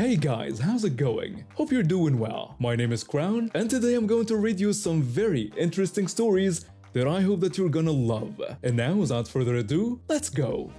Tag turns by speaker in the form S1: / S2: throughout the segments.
S1: Hey guys, how's it going? Hope you're doing well. My name is Crown, and today I'm going to read you some very interesting stories that I hope that you're gonna love. And now, without further ado, let's go!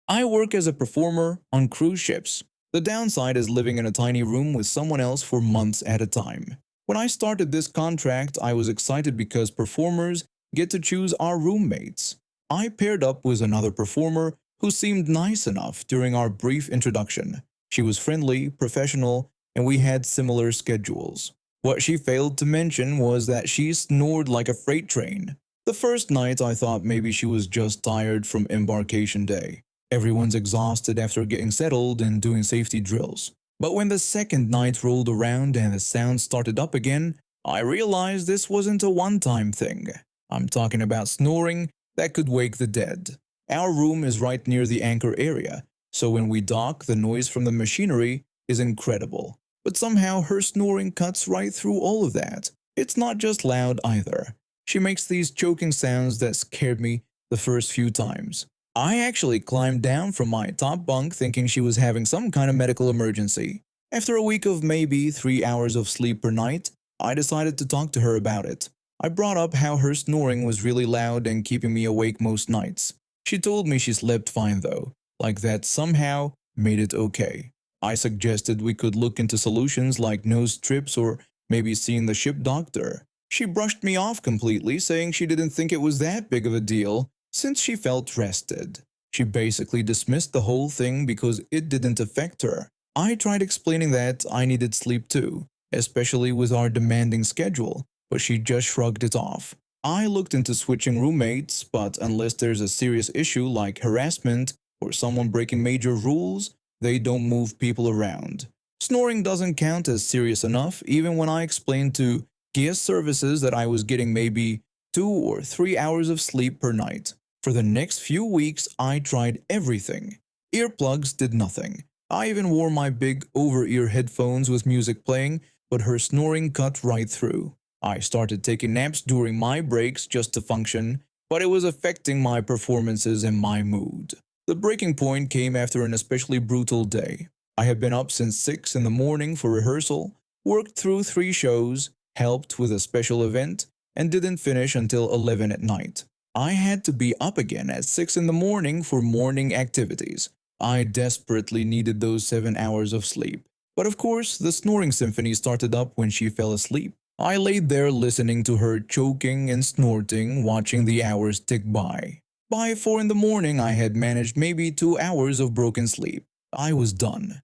S2: I work as a performer on cruise ships. The downside is living in a tiny room with someone else for months at a time. When I started this contract, I was excited because performers get to choose our roommates. I paired up with another performer who seemed nice enough during our brief introduction. She was friendly, professional, and we had similar schedules. What she failed to mention was that she snored like a freight train. The first night I thought maybe she was just tired from embarkation day. Everyone's exhausted after getting settled and doing safety drills. But when the second night rolled around and the sound started up again, I realized this wasn't a one-time thing. I'm talking about snoring that could wake the dead. Our room is right near the anchor area, so when we dock, the noise from the machinery is incredible. But somehow her snoring cuts right through all of that. It's not just loud either. She makes these choking sounds that scared me the first few times. I actually climbed down from my top bunk thinking she was having some kind of medical emergency. After a week of maybe 3 hours of sleep per night, I decided to talk to her about it. I brought up how her snoring was really loud and keeping me awake most nights. She told me she slept fine though, like that somehow made it okay. I suggested we could look into solutions like nose strips or maybe seeing the ship doctor. She brushed me off completely, saying she didn't think it was that big of a deal since she felt rested. She basically dismissed the whole thing because it didn't affect her. I tried explaining that I needed sleep too, especially with our demanding schedule, but she just shrugged it off. I looked into switching roommates, but unless there's a serious issue like harassment or someone breaking major rules, they don't move people around. Snoring doesn't count as serious enough even when I explained to guest services that I was getting maybe 2 or 3 hours of sleep per night. For the next few weeks, I tried everything. Earplugs did nothing. I even wore my big over-ear headphones with music playing, but her snoring cut right through. I started taking naps during my breaks just to function, but it was affecting my performances and my mood. The breaking point came after an especially brutal day. I had been up since 6 in the morning for rehearsal, worked through 3 shows, helped with a special event, and didn't finish until 11 at night. I had to be up again at 6 in the morning for morning activities. I desperately needed those 7 hours of sleep. But of course, the snoring symphony started up when she fell asleep. I laid there listening to her choking and snorting, watching the hours tick by. By 4 in the morning, I had managed maybe 2 hours of broken sleep. I was done.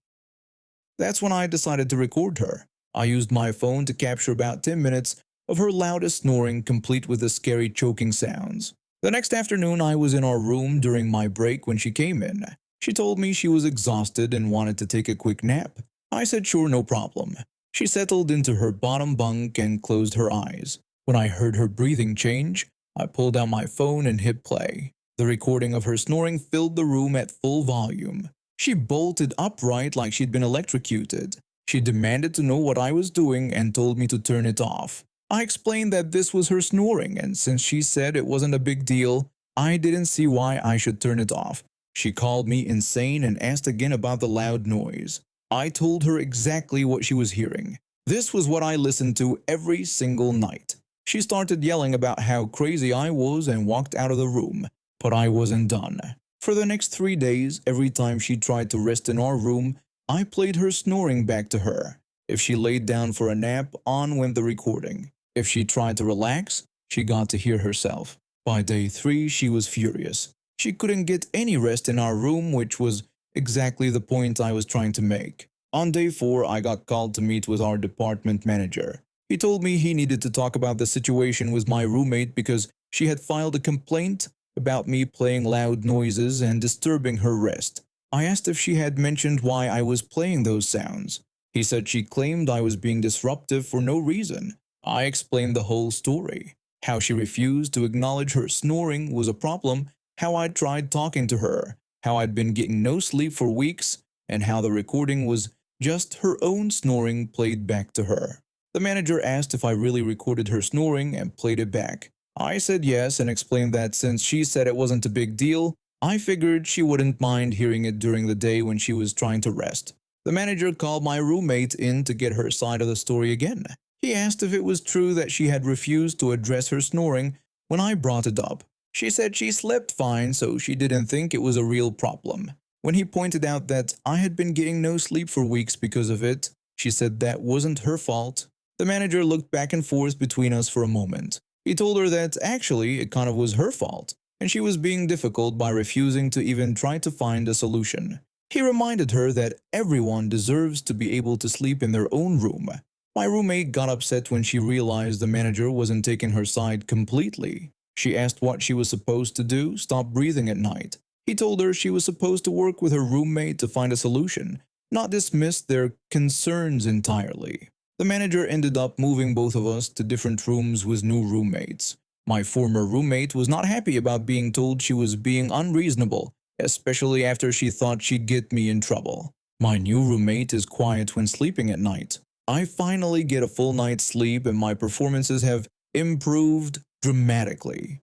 S2: That's when I decided to record her. I used my phone to capture about 10 minutes of her loudest snoring, complete with the scary choking sounds. The next afternoon, I was in our room during my break when she came in. She told me she was exhausted and wanted to take a quick nap. I said sure, no problem. She settled into her bottom bunk and closed her eyes. When I heard her breathing change, I pulled out my phone and hit play. The recording of her snoring filled the room at full volume. She bolted upright like she'd been electrocuted. She demanded to know what I was doing and told me to turn it off. I explained that this was her snoring, and since she said it wasn't a big deal, I didn't see why I should turn it off. She called me insane and asked again about the loud noise. I told her exactly what she was hearing. This was what I listened to every single night. She started yelling about how crazy I was and walked out of the room, but I wasn't done. For the next 3 days, every time she tried to rest in our room, I played her snoring back to her. If she laid down for a nap, on went the recording. If she tried to relax, she got to hear herself. By day 3, she was furious. She couldn't get any rest in our room, which was exactly the point I was trying to make. On day 4, I got called to meet with our department manager. He told me he needed to talk about the situation with my roommate because she had filed a complaint about me playing loud noises and disturbing her rest. I asked if she had mentioned why I was playing those sounds. He said she claimed I was being disruptive for no reason. I explained the whole story, how she refused to acknowledge her snoring was a problem, how I'd tried talking to her, how I'd been getting no sleep for weeks, and how the recording was just her own snoring played back to her. The manager asked if I really recorded her snoring and played it back. I said yes and explained that since she said it wasn't a big deal, I figured she wouldn't mind hearing it during the day when she was trying to rest. The manager called my roommate in to get her side of the story again. He asked if it was true that she had refused to address her snoring when I brought it up. She said she slept fine, so she didn't think it was a real problem. When he pointed out that I had been getting no sleep for weeks because of it, she said that wasn't her fault. The manager looked back and forth between us for a moment. He told her that actually it kind of was her fault, and she was being difficult by refusing to even try to find a solution. He reminded her that everyone deserves to be able to sleep in their own room. My roommate got upset when she realized the manager wasn't taking her side completely. She asked what she was supposed to do, stop breathing at night. He told her she was supposed to work with her roommate to find a solution, not dismiss their concerns entirely. The manager ended up moving both of us to different rooms with new roommates. My former roommate was not happy about being told she was being unreasonable, especially after she thought she'd get me in trouble. My new roommate is quiet when sleeping at night. I finally get a full night's sleep and my performances have improved dramatically.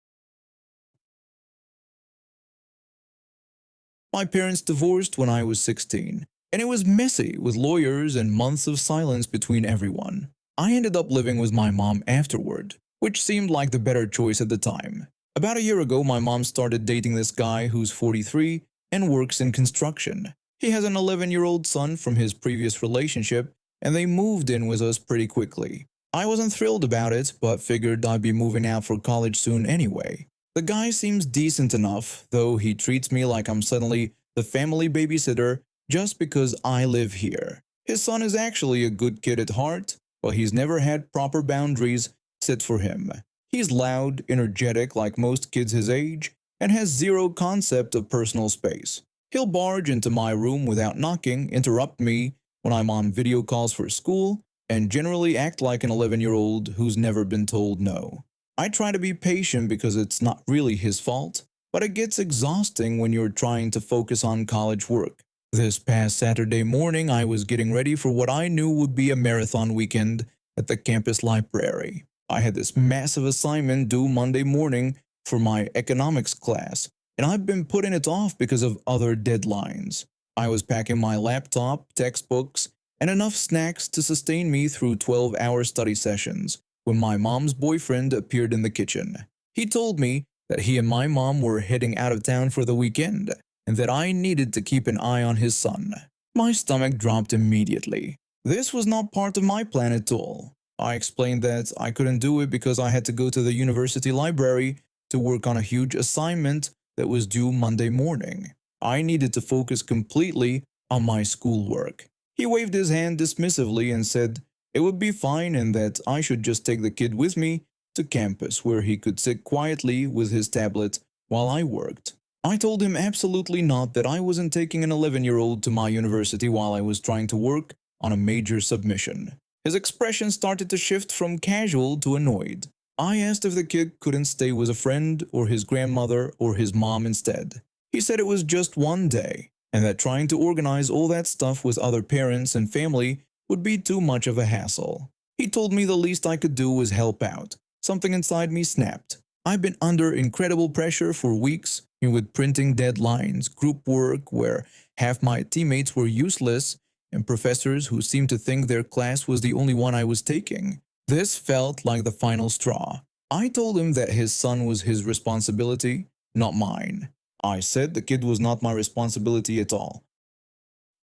S2: My parents divorced when I was 16, and it was messy with lawyers and months of silence between everyone. I ended up living with my mom afterward, which seemed like the better choice at the time. About a year ago, my mom started dating this guy who's 43 and works in construction. He has an 11-year-old son from his previous relationship, and they moved in with us pretty quickly. I wasn't thrilled about it, but figured I'd be moving out for college soon anyway. The guy seems decent enough, though he treats me like I'm suddenly the family babysitter just because I live here. His son is actually a good kid at heart, but he's never had proper boundaries set for him. He's loud, energetic like most kids his age, and has zero concept of personal space. He'll barge into my room without knocking, interrupt me when I'm on video calls for school, and generally act like an 11-year-old who's never been told no. I try to be patient because it's not really his fault, but it gets exhausting when you're trying to focus on college work. This past Saturday morning, I was getting ready for what I knew would be a marathon weekend at the campus library. I had this massive assignment due Monday morning for my economics class, and I've been putting it off because of other deadlines. I was packing my laptop, textbooks, and enough snacks to sustain me through 12-hour study sessions when my mom's boyfriend appeared in the kitchen. He told me that he and my mom were heading out of town for the weekend and that I needed to keep an eye on his son. My stomach dropped immediately. This was not part of my plan at all. I explained that I couldn't do it because I had to go to the university library to work on a huge assignment that was due Monday morning. I needed to focus completely on my schoolwork. He waved his hand dismissively and said it would be fine and that I should just take the kid with me to campus where he could sit quietly with his tablet while I worked. I told him absolutely not, that I wasn't taking an 11-year-old to my university while I was trying to work on a major submission. His expression started to shift from casual to annoyed. I asked if the kid couldn't stay with a friend or his grandmother or his mom instead. He said it was just one day, and that trying to organize all that stuff with other parents and family would be too much of a hassle. He told me the least I could do was help out. Something inside me snapped. I've been under incredible pressure for weeks with printing deadlines, group work where half my teammates were useless, and professors who seemed to think their class was the only one I was taking. This felt like the final straw. I told him that his son was his responsibility, not mine. I said the kid was not my responsibility at all.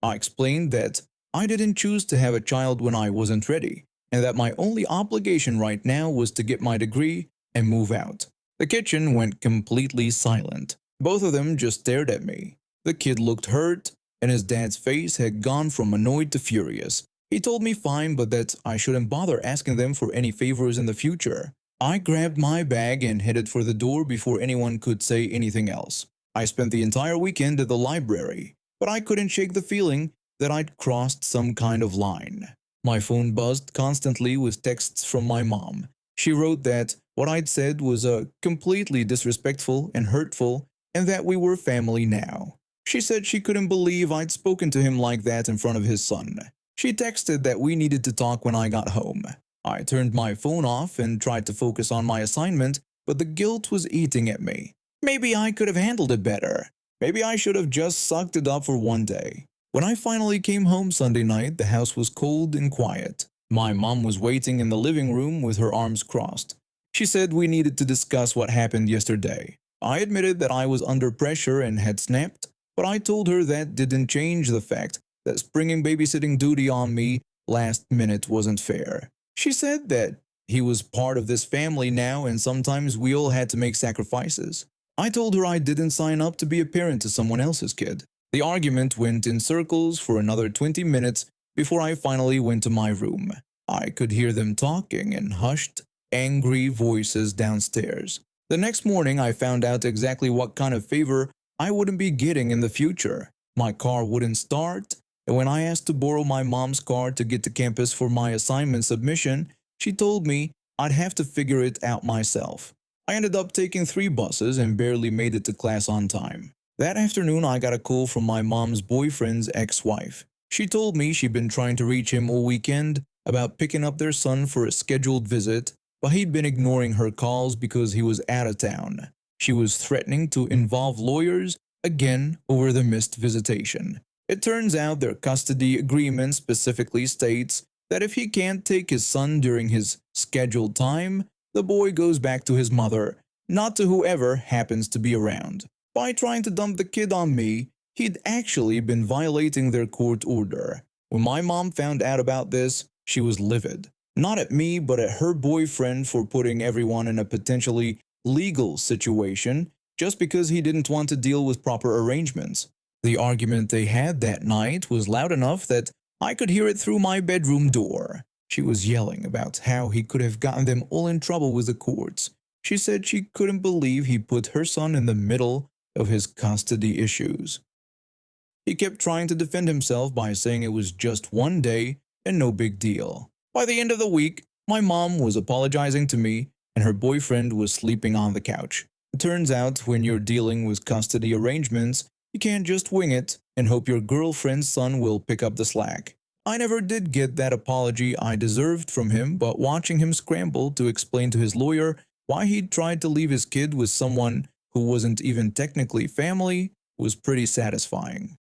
S2: I explained that I didn't choose to have a child when I wasn't ready, and that my only obligation right now was to get my degree and move out. The kitchen went completely silent. Both of them just stared at me. The kid looked hurt, and his dad's face had gone from annoyed to furious. He told me fine, but that I shouldn't bother asking them for any favors in the future. I grabbed my bag and headed for the door before anyone could say anything else. I spent the entire weekend at the library, but I couldn't shake the feeling that I'd crossed some kind of line. My phone buzzed constantly with texts from my mom. She wrote that what I'd said was completely disrespectful and hurtful, and that we were family now. She said she couldn't believe I'd spoken to him like that in front of his son. She texted that we needed to talk when I got home. I turned my phone off and tried to focus on my assignment but the guilt was eating at me. Maybe I could have handled it better. Maybe I should have just sucked it up for one day. When I finally came home Sunday night, the house was cold and quiet. My mom was waiting in the living room with her arms crossed. She said we needed to discuss what happened yesterday. I admitted that I was under pressure and had snapped, but I told her that didn't change the fact that springing babysitting duty on me last minute wasn't fair. She said that he was part of this family now and sometimes we all had to make sacrifices. I told her I didn't sign up to be a parent to someone else's kid. The argument went in circles for another 20 minutes before I finally went to my room. I could hear them talking in hushed, angry voices downstairs. The next morning, I found out exactly what kind of favor I wouldn't be getting in the future. My car wouldn't start, and when I asked to borrow my mom's car to get to campus for my assignment submission, she told me I'd have to figure it out myself. I ended up taking 3 buses and barely made it to class on time. That afternoon, I got a call from my mom's boyfriend's ex-wife. She told me she'd been trying to reach him all weekend about picking up their son for a scheduled visit, but he'd been ignoring her calls because he was out of town. She was threatening to involve lawyers again over the missed visitation. It turns out their custody agreement specifically states that if he can't take his son during his scheduled time, the boy goes back to his mother, not to whoever happens to be around. By trying to dump the kid on me, he'd actually been violating their court order. When my mom found out about this, she was livid. Not at me, but at her boyfriend for putting everyone in a potentially legal situation just because he didn't want to deal with proper arrangements. The argument they had that night was loud enough that I could hear it through my bedroom door. She was yelling about how he could have gotten them all in trouble with the courts. She said she couldn't believe he put her son in the middle of his custody issues. He kept trying to defend himself by saying it was just one day and no big deal. By the end of the week, my mom was apologizing to me and her boyfriend was sleeping on the couch. It turns out when you're dealing with custody arrangements, you can't just wing it and hope your girlfriend's son will pick up the slack. I never did get that apology I deserved from him, but watching him scramble to explain to his lawyer why he'd tried to leave his kid with someone who wasn't even technically family was pretty satisfying.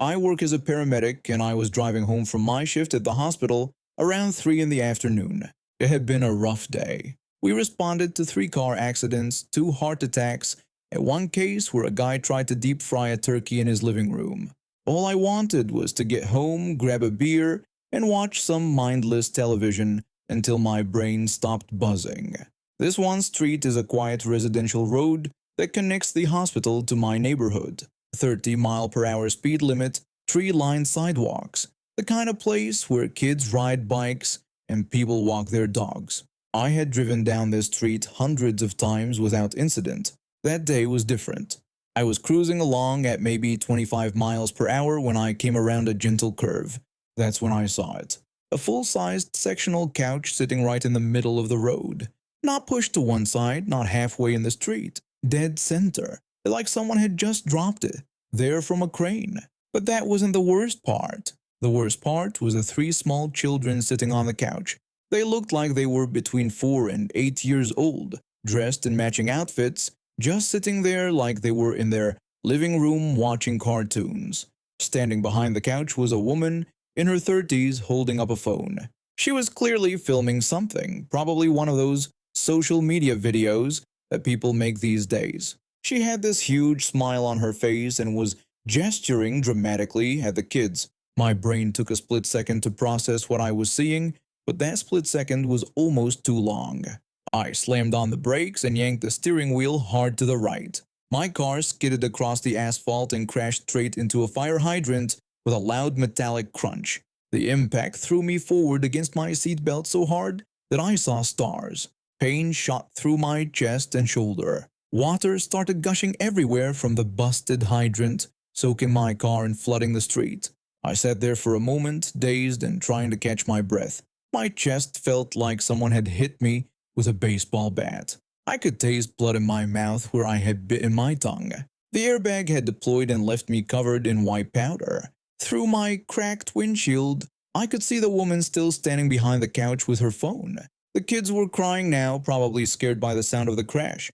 S2: I work as a paramedic and I was driving home from my shift at the hospital around 3 in the afternoon. It had been a rough day. We responded to 3 car accidents, 2 heart attacks, and 1 case where a guy tried to deep fry a turkey in his living room. All I wanted was to get home, grab a beer, and watch some mindless television until my brain stopped buzzing. This one street is a quiet residential road that connects the hospital to my neighborhood. 30-mile-per-hour speed limit, tree-lined sidewalks, the kind of place where kids ride bikes and people walk their dogs. I had driven down this street hundreds of times without incident. That day was different. I was cruising along at maybe 25 miles per hour when I came around a gentle curve. That's when I saw it. A full-sized sectional couch sitting right in the middle of the road. Not pushed to one side, not halfway in the street. Dead center. Like someone had just dropped it. There from a crane. But that wasn't the worst part. The worst part was the 3 small children sitting on the couch. They looked like they were between 4 and 8 years old, dressed in matching outfits, just sitting there like they were in their living room watching cartoons. Standing behind the couch was a woman in her 30s holding up a phone. She was clearly filming something, probably one of those social media videos that people make these days. She had this huge smile on her face and was gesturing dramatically at the kids. My brain took a split second to process what I was seeing, but that split second was almost too long. I slammed on the brakes and yanked the steering wheel hard to the right. My car skidded across the asphalt and crashed straight into a fire hydrant with a loud metallic crunch. The impact threw me forward against my seatbelt so hard that I saw stars. Pain shot through my chest and shoulder. Water started gushing everywhere from the busted hydrant, soaking my car and flooding the street. I sat there for a moment, dazed and trying to catch my breath. My chest felt like someone had hit me with a baseball bat. I could taste blood in my mouth where I had bitten my tongue. The airbag had deployed and left me covered in white powder. Through my cracked windshield, I could see the woman still standing behind the couch with her phone. The kids were crying now, probably scared by the sound of the crash.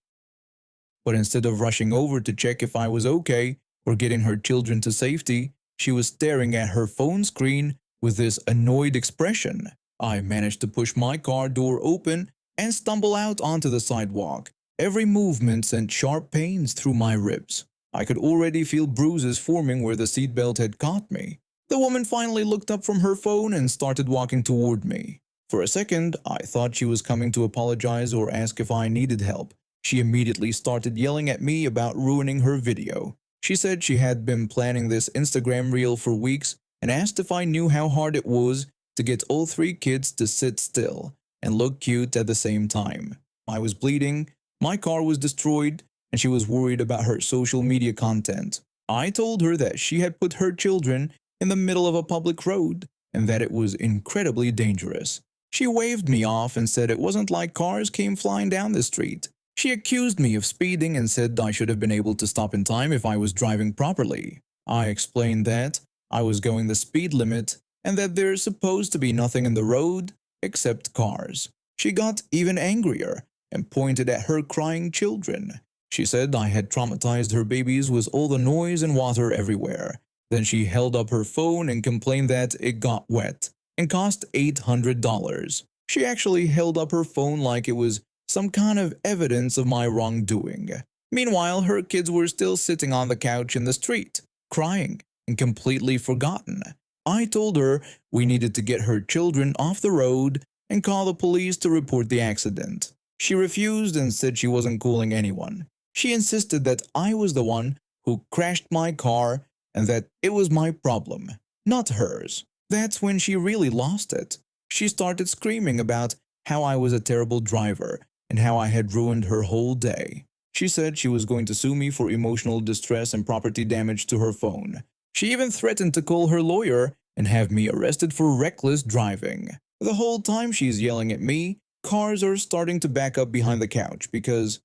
S2: But instead of rushing over to check if I was okay or getting her children to safety, she was staring at her phone screen with this annoyed expression. I managed to push my car door open and stumble out onto the sidewalk. Every movement sent sharp pains through my ribs. I could already feel bruises forming where the seatbelt had caught me. The woman finally looked up from her phone and started walking toward me. For a second, I thought she was coming to apologize or ask if I needed help. She immediately started yelling at me about ruining her video. She said she had been planning this Instagram reel for weeks and asked if I knew how hard it was to get all three kids to sit still and look cute at the same time. I was bleeding, my car was destroyed, and she was worried about her social media content. I told her that she had put her children in the middle of a public road and that it was incredibly dangerous. She waved me off and said it wasn't like cars came flying down the street. She accused me of speeding and said I should have been able to stop in time if I was driving properly. I explained that I was going the speed limit and that there's supposed to be nothing in the road except cars. She got even angrier and pointed at her crying children. She said I had traumatized her babies with all the noise and water everywhere. Then she held up her phone and complained that it got wet and cost $800. She actually held up her phone like it was some kind of evidence of my wrongdoing. Meanwhile, her kids were still sitting on the couch in the street, crying and completely forgotten. I told her we needed to get her children off the road and call the police to report the accident. She refused and said she wasn't calling anyone. She insisted that I was the one who crashed my car and that it was my problem, not hers. That's when she really lost it. She started screaming about how I was a terrible driver and how I had ruined her whole day. She said she was going to sue me for emotional distress and property damage to her phone. She even threatened to call her lawyer and have me arrested for reckless driving. The whole time she's yelling at me, cars are starting to back up behind the couch because,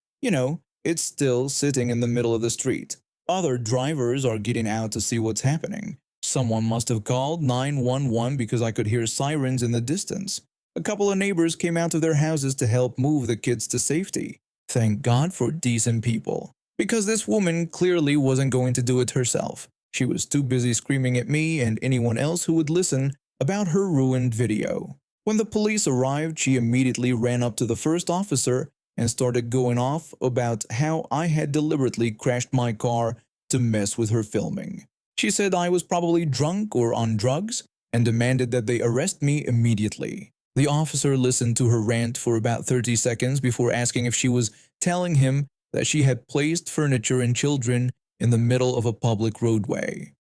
S2: it's still sitting in the middle of the street. Other drivers are getting out to see what's happening. Someone must have called 911 because I could hear sirens in the distance. A couple of neighbors came out of their houses to help move the kids to safety. Thank God for decent people. Because this woman clearly wasn't going to do it herself. She was too busy screaming at me and anyone else who would listen about her ruined video. When the police arrived, she immediately ran up to the first officer and started going off about how I had deliberately crashed my car to mess with her filming. She said I was probably drunk or on drugs and demanded that they arrest me immediately. The officer listened to her rant for about 30 seconds before asking if she was telling him that she had placed furniture and children in the middle of a public roadway.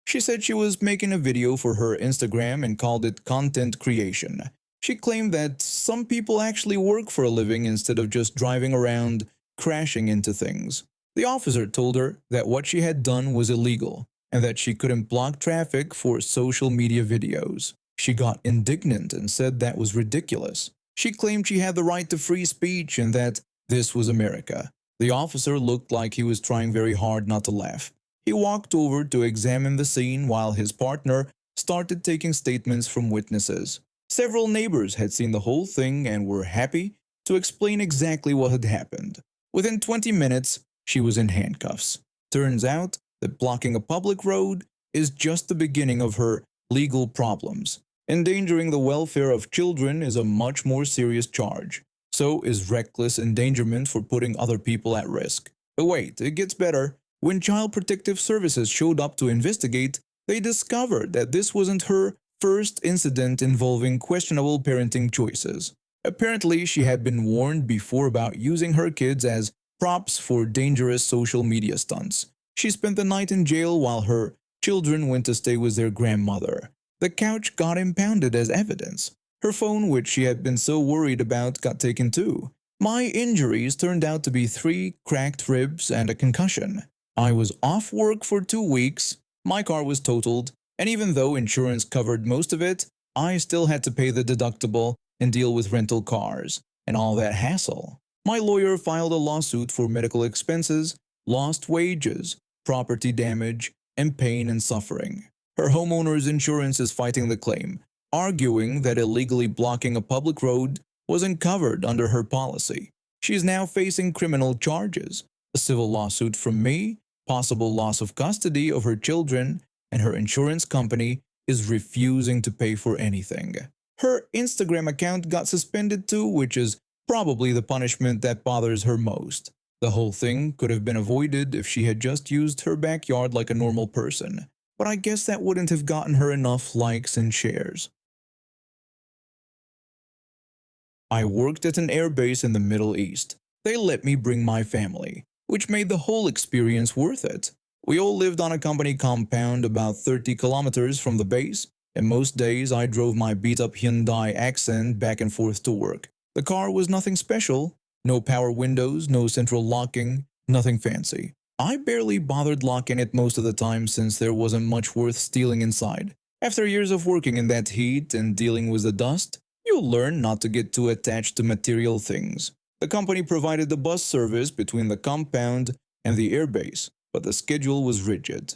S2: She said she was making a video for her Instagram and called it content creation. She claimed that some people actually work for a living instead of just driving around crashing into things. The officer told her that what she had done was illegal and that she couldn't block traffic for social media videos. She got indignant and said that was ridiculous. She claimed she had the right to free speech and that this was America. The officer looked like he was trying very hard not to laugh. He walked over to examine the scene while his partner started taking statements from witnesses. Several neighbors had seen the whole thing and were happy to explain exactly what had happened. Within 20 minutes, she was in handcuffs. Turns out that blocking a public road is just the beginning of her legal problems. Endangering the welfare of children is a much more serious charge. So is reckless endangerment for putting other people at risk. But wait, it gets better. When Child Protective Services showed up to investigate, they discovered that this wasn't her first incident involving questionable parenting choices. Apparently, she had been warned before about using her kids as props for dangerous social media stunts. She spent the night in jail while her children went to stay with their grandmother. The couch got impounded as evidence. Her phone, which she had been so worried about, got taken too. My injuries turned out to be 3 cracked ribs and a concussion. I was off work for 2 weeks, my car was totaled, and even though insurance covered most of it, I still had to pay the deductible and deal with rental cars and all that hassle. My lawyer filed a lawsuit for medical expenses, lost wages, property damage, and pain and suffering. Her homeowner's insurance is fighting the claim, arguing that illegally blocking a public road wasn't covered under her policy. She is now facing criminal charges, a civil lawsuit from me, possible loss of custody of her children, and her insurance company is refusing to pay for anything. Her Instagram account got suspended too, which is probably the punishment that bothers her most. The whole thing could have been avoided if she had just used her backyard like a normal person, but I guess that wouldn't have gotten her enough likes and shares. I worked at an airbase in the Middle East. They let me bring my family, which made the whole experience worth it. We all lived on a company compound about 30 kilometers from the base, and most days I drove my beat-up Hyundai Accent back and forth to work. The car was nothing special, no power windows, no central locking, nothing fancy. I barely bothered locking it most of the time since there wasn't much worth stealing inside. After years of working in that heat and dealing with the dust, you'll learn not to get too attached to material things. The company provided the bus service between the compound and the airbase, but the schedule was rigid.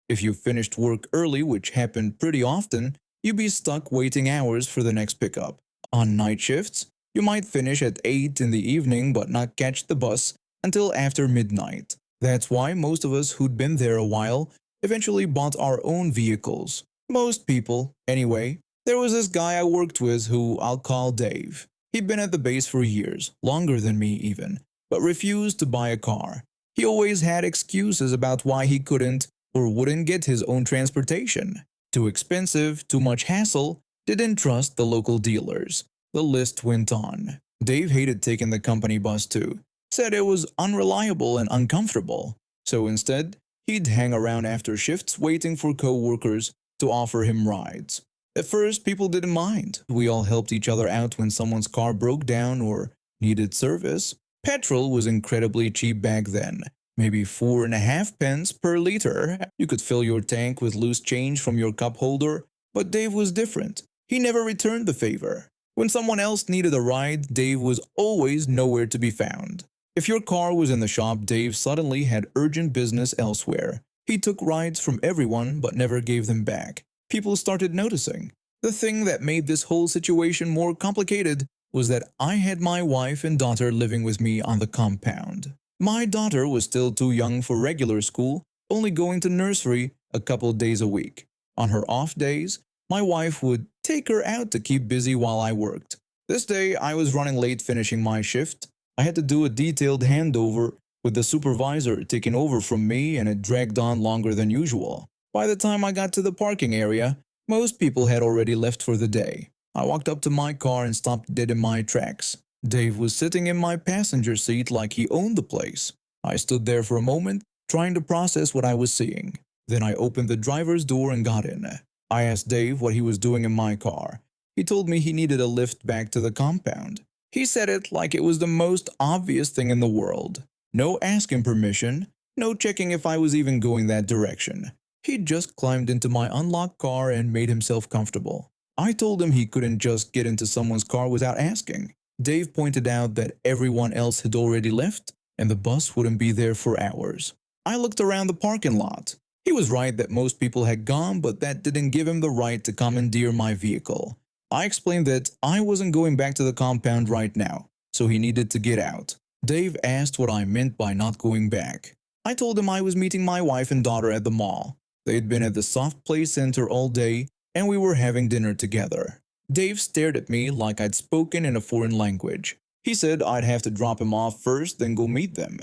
S2: If you finished work early, which happened pretty often, you'd be stuck waiting hours for the next pickup. On night shifts, you might finish at 8 in the evening but not catch the bus until after midnight. That's why most of us who'd been there a while eventually bought our own vehicles. Most people, anyway. There was this guy I worked with who I'll call Dave. He'd been at the base for years, longer than me even, but refused to buy a car. He always had excuses about why he couldn't or wouldn't get his own transportation. Too expensive, too much hassle, didn't trust the local dealers. The list went on. Dave hated taking the company bus too, said it was unreliable and uncomfortable. So instead, he'd hang around after shifts waiting for co-workers to offer him rides. At first, people didn't mind. We all helped each other out when someone's car broke down or needed service. Petrol was incredibly cheap back then, maybe 4.5 pence per liter. You could fill your tank with loose change from your cup holder, but Dave was different. He never returned the favor. When someone else needed a ride, Dave was always nowhere to be found. If your car was in the shop, Dave suddenly had urgent business elsewhere. He took rides from everyone but never gave them back. People started noticing. The thing that made this whole situation more complicated was that I had my wife and daughter living with me on the compound. My daughter was still too young for regular school, only going to nursery a couple days a week. On her off days, my wife would take her out to keep busy while I worked. This day, I was running late finishing my shift. I had to do a detailed handover with the supervisor taking over from me, and it dragged on longer than usual. By the time I got to the parking area, most people had already left for the day. I walked up to my car and stopped dead in my tracks. Dave was sitting in my passenger seat like he owned the place. I stood there for a moment, trying to process what I was seeing. Then I opened the driver's door and got in. I asked Dave what he was doing in my car. He told me he needed a lift back to the compound. He said it like it was the most obvious thing in the world. No asking permission, no checking if I was even going that direction. He just climbed into my unlocked car and made himself comfortable. I told him he couldn't just get into someone's car without asking. Dave pointed out that everyone else had already left and the bus wouldn't be there for hours. I looked around the parking lot. He was right that most people had gone, but that didn't give him the right to commandeer my vehicle. I explained that I wasn't going back to the compound right now, so he needed to get out. Dave asked what I meant by not going back. I told him I was meeting my wife and daughter at the mall. They'd been at the soft play center all day, and we were having dinner together. Dave stared at me like I'd spoken in a foreign language. He said I'd have to drop him off first, then go meet them.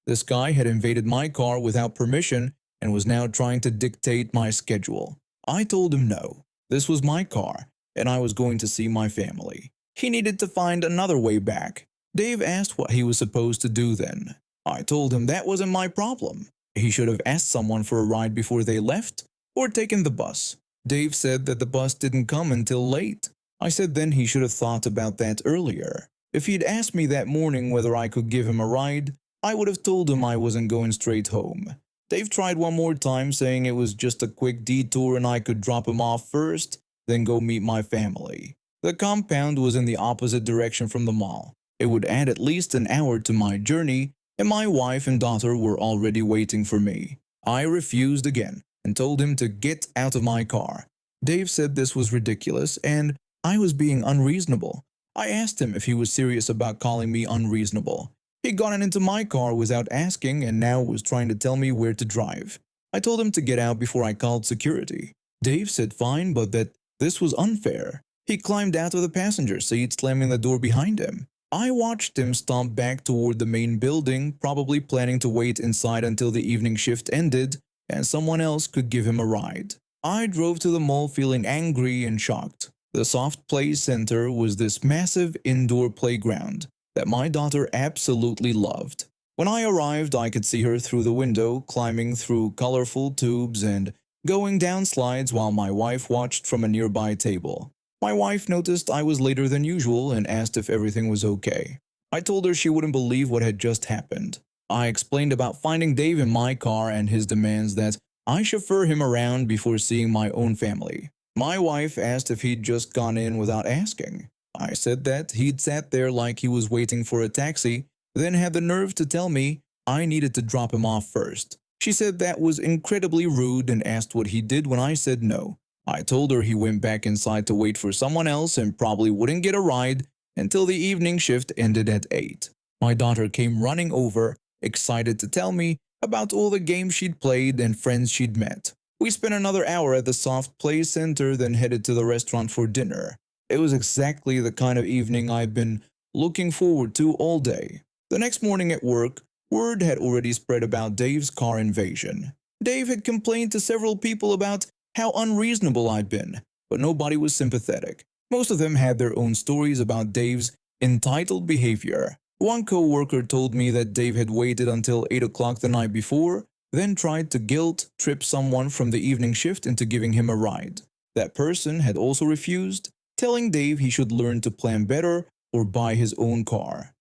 S2: This guy had invaded my car without permission and was now trying to dictate my schedule. I told him no. This was my car, and I was going to see my family. He needed to find another way back. Dave asked what he was supposed to do then. I told him that wasn't my problem. He should have asked someone for a ride before they left, or taken the bus. Dave said that the bus didn't come until late. I said then he should have thought about that earlier. If he'd asked me that morning whether I could give him a ride, I would have told him I wasn't going straight home. Dave tried one more time, saying it was just a quick detour and I could drop him off first, then go meet my family. The compound was in the opposite direction from the mall. It would add at least an hour to my journey, and my wife and daughter were already waiting for me. I refused again and told him to get out of my car. Dave said this was ridiculous, and I was being unreasonable. I asked him if he was serious about calling me unreasonable. He'd gotten into my car without asking and now was trying to tell me where to drive. I told him to get out before I called security. Dave said fine, but that this was unfair. He climbed out of the passenger seat, slamming the door behind him. I watched him stomp back toward the main building, probably planning to wait inside until the evening shift ended and someone else could give him a ride. I drove to the mall feeling angry and shocked. The Soft Play Center was this massive indoor playground that my daughter absolutely loved. When I arrived, I could see her through the window, climbing through colorful tubes and going down slides while my wife watched from a nearby table. My wife noticed I was later than usual and asked if everything was okay. I told her she wouldn't believe what had just happened. I explained about finding Dave in my car and his demands that I chauffeur him around before seeing my own family. My wife asked if he'd just gone in without asking. I said that he'd sat there like he was waiting for a taxi, then had the nerve to tell me I needed to drop him off first. She said that was incredibly rude and asked what he did when I said no. I told her he went back inside to wait for someone else and probably wouldn't get a ride until the evening shift ended at 8. My daughter came running over, excited to tell me about all the games she'd played and friends she'd met. We spent another hour at the Soft Play Center, then headed to the restaurant for dinner. It was exactly the kind of evening I've been looking forward to all day. The next morning at work, word had already spread about Dave's car invasion. Dave had complained to several people about how unreasonable I'd been, but nobody was sympathetic. Most of them had their own stories about Dave's entitled behavior. One co-worker told me that Dave had waited until 8 o'clock the night before, then tried to guilt-trip someone from the evening shift into giving him a ride. That person had also refused, telling Dave he should learn to plan better or buy his own car.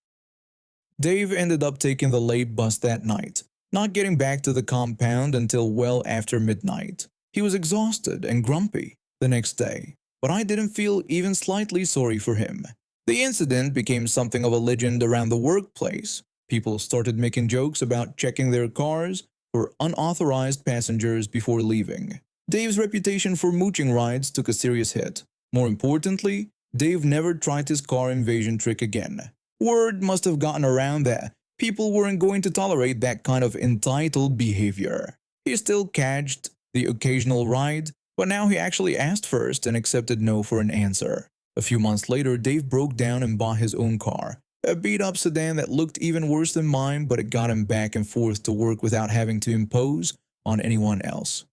S2: Dave ended up taking the late bus that night, not getting back to the compound until well after midnight. He was exhausted and grumpy the next day, but I didn't feel even slightly sorry for him. The incident became something of a legend around the workplace. People started making jokes about checking their cars for unauthorized passengers before leaving. Dave's reputation for mooching rides took a serious hit. More importantly, Dave never tried his car invasion trick again. Word must have gotten around that people weren't going to tolerate that kind of entitled behavior. He still cadged the occasional ride, but now he actually asked first and accepted no for an answer. A few months later, Dave broke down and bought his own car, a beat-up sedan that looked even worse than mine, but it got him back and forth to work without having to impose on anyone else.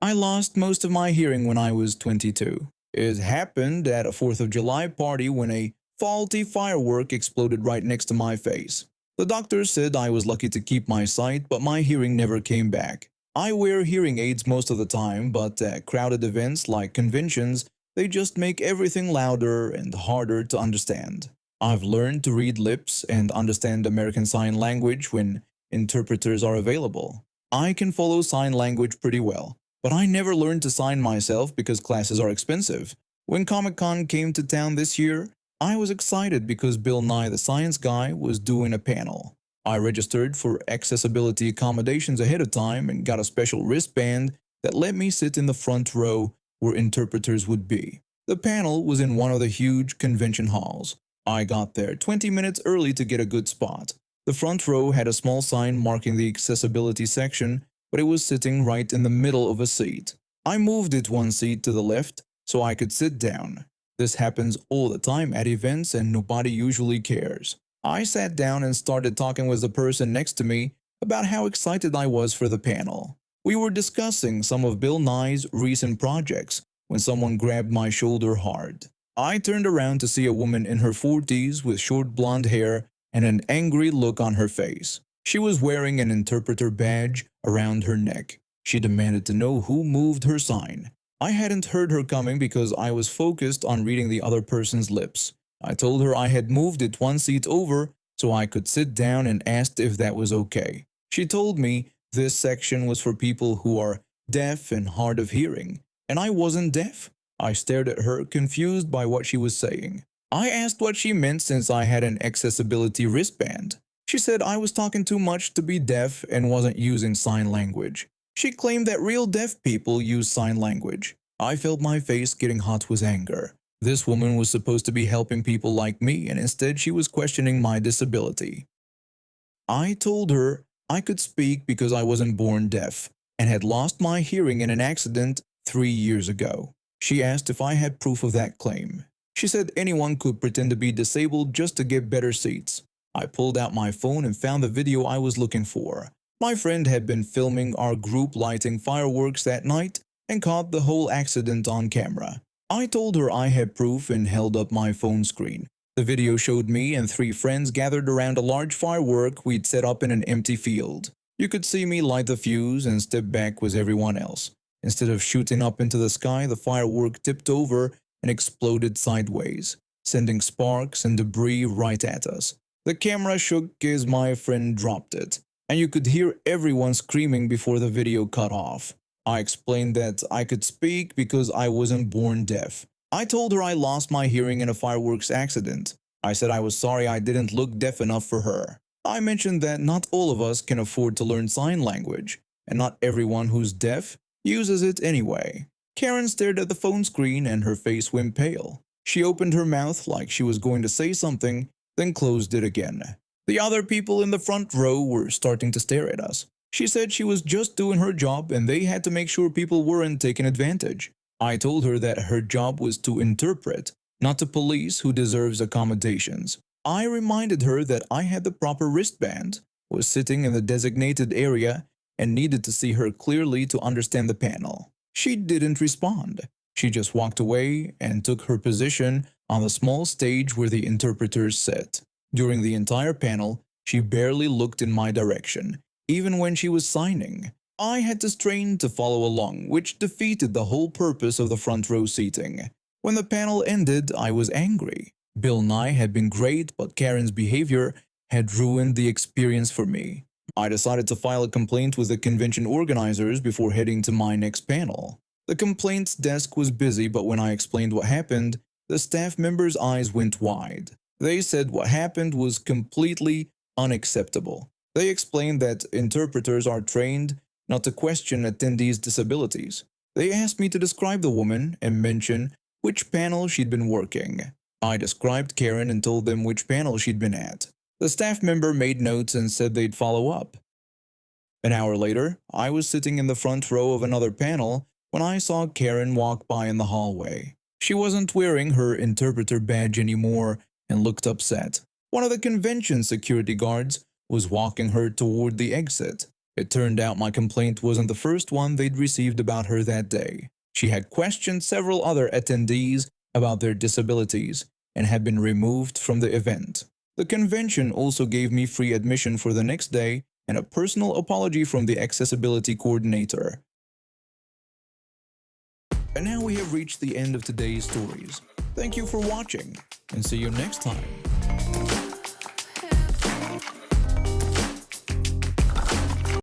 S2: I lost most of my hearing when I was 22. It happened at a 4th of July party when a faulty firework exploded right next to my face. The doctor said I was lucky to keep my sight, but my hearing never came back. I wear hearing aids most of the time, but at crowded events like conventions, they just make everything louder and harder to understand. I've learned to read lips and understand American Sign Language when interpreters are available. I can follow sign language pretty well, but I never learned to sign myself because classes are expensive. When Comic-Con came to town this year, I was excited because Bill Nye the Science Guy was doing a panel. I registered for accessibility accommodations ahead of time and got a special wristband that let me sit in the front row where interpreters would be. The panel was in one of the huge convention halls. I got there 20 minutes early to get a good spot. The front row had a small sign marking the accessibility section, but it was sitting right in the middle of a seat. I moved it one seat to the left so I could sit down. This happens all the time at events and nobody usually cares. I sat down and started talking with the person next to me about how excited I was for the panel. We were discussing some of Bill Nye's recent projects when someone grabbed my shoulder hard. I turned around to see a woman in her 40s with short blonde hair and an angry look on her face. She was wearing an interpreter badge around her neck. She demanded to know who moved her sign. I hadn't heard her coming because I was focused on reading the other person's lips. I told her I had moved it one seat over so I could sit down and asked if that was okay. She told me this section was for people who are deaf and hard of hearing, and I wasn't deaf. I stared at her, confused by what she was saying. I asked what she meant since I had an accessibility wristband. She said I was talking too much to be deaf and wasn't using sign language. She claimed that real deaf people use sign language. I felt my face getting hot with anger. This woman was supposed to be helping people like me, and instead she was questioning my disability. I told her I could speak because I wasn't born deaf and had lost my hearing in an accident 3 years ago. She asked if I had proof of that claim. She said anyone could pretend to be disabled just to get better seats. I pulled out my phone and found the video I was looking for. My friend had been filming our group lighting fireworks that night and caught the whole accident on camera. I told her I had proof and held up my phone screen. The video showed me and 3 friends gathered around a large firework we'd set up in an empty field. You could see me light the fuse and step back with everyone else. Instead of shooting up into the sky, the firework tipped over and exploded sideways, sending sparks and debris right at us. The camera shook as my friend dropped it, and you could hear everyone screaming before the video cut off. I explained that I could speak because I wasn't born deaf. I told her I lost my hearing in a fireworks accident. I said I was sorry I didn't look deaf enough for her. I mentioned that not all of us can afford to learn sign language, and not everyone who's deaf uses it anyway. Karen stared at the phone screen and her face went pale. She opened her mouth like she was going to say something, then closed it again. The other people in the front row were starting to stare at us. She said she was just doing her job and they had to make sure people weren't taken advantage. I told her that her job was to interpret, not to police who deserves accommodations. I reminded her that I had the proper wristband, was sitting in the designated area, and needed to see her clearly to understand the panel. She didn't respond. She just walked away and took her position on the small stage where the interpreters sat. During the entire panel, she barely looked in my direction, even when she was signing. I had to strain to follow along, which defeated the whole purpose of the front row seating. When the panel ended, I was angry. Bill Nye had been great, but Karen's behavior had ruined the experience for me. I decided to file a complaint with the convention organizers before heading to my next panel. The complaints desk was busy, but when I explained what happened, the staff members' eyes went wide. They said what happened was completely unacceptable. They explained that interpreters are trained not to question attendees' disabilities. They asked me to describe the woman and mention which panel she'd been working. I described Karen and told them which panel she'd been at. The staff member made notes and said they'd follow up. An hour later, I was sitting in the front row of another panel when I saw Karen walk by in the hallway. She wasn't wearing her interpreter badge anymore and looked upset. One of the convention security guards was walking her toward the exit. It turned out my complaint wasn't the first one they'd received about her that day. She had questioned several other attendees about their disabilities and had been removed from the event. The convention also gave me free admission for the next day and a personal apology from the accessibility coordinator. And now we have reached the end of today's stories. Thank you for watching, and see you next time.